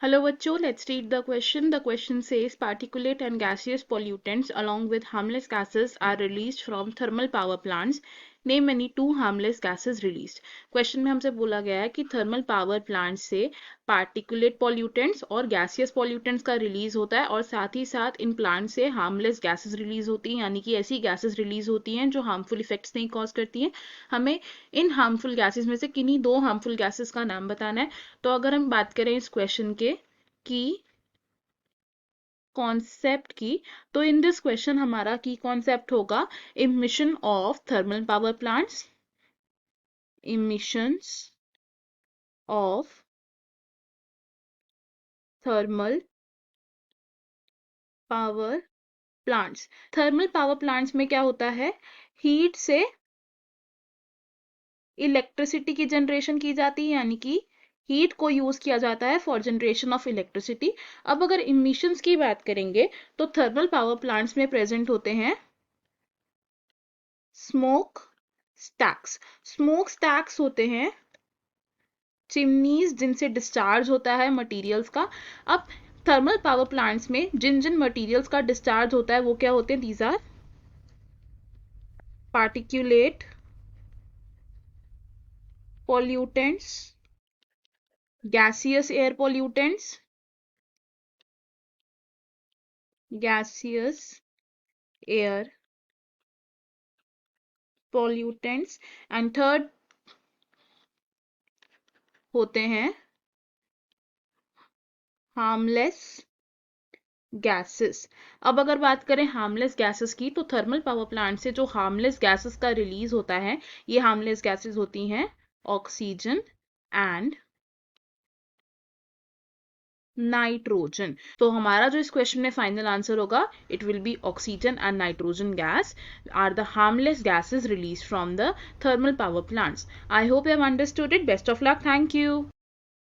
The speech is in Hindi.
Hello बच्चों, let's read the question. The question says particulate and gaseous pollutants along with harmless gases are released from thermal power plants. Name any two harmless gases released. Question में हमसे बोला गया है कि थर्मल पावर प्लांट से पार्टिकुलेट पॉल्यूटेंट्स और गैसियस पॉल्यूटेंट्स का रिलीज होता है और साथ ही साथ इन प्लांट से हार्मलेस गैसेस रिलीज होती हैं, यानी कि ऐसी गैसेस रिलीज होती हैं जो हार्मफुल इफेक्ट्स नहीं कॉज करती हैं. हमें इन हार्मफुल गैसेस में से किन्हीं दो हार्मफुल गैसेस का नाम बताना है. तो अगर हम बात करें इस क्वेश्चन के की कॉन्सेप्ट की, तो इन दिस क्वेश्चन हमारा की कॉन्सेप्ट होगा emission of thermal power plants. Emissions of thermal power plants. Thermal power plants में क्या होता है, हीट से इलेक्ट्रिसिटी की जनरेशन की जाती है, यानी कि हीट को यूज किया जाता है फॉर जनरेशन ऑफ इलेक्ट्रिसिटी. अब अगर इमिशंस की बात करेंगे तो थर्मल पावर प्लांट्स में प्रेजेंट होते हैं स्मोक स्टैक्स. स्मोक स्टैक्स होते हैं चिमनीज जिनसे डिस्चार्ज होता है मटेरियल्स का. अब थर्मल पावर प्लांट्स में जिन जिन मटेरियल्स का डिस्चार्ज होता है वो क्या होते हैं, these are particulate pollutants, gaseous air pollutants, gaseous air pollutants, and third होते हैं हार्मलेस गैसेस. अब अगर बात करें हार्मलेस गैसेस की, तो थर्मल पावर प्लांट से जो हार्मलेस गैसेस का रिलीज होता है, ये हार्मलेस गैसेस होती हैं ऑक्सीजन एंड नाइट्रोजन. तो हमारा जो इस क्वेश्चन में फाइनल आंसर होगा, it will be oxygen and nitrogen gas are the harmless gases release from the thermal power plants. I hope you have understood it. Best of luck. Thank you.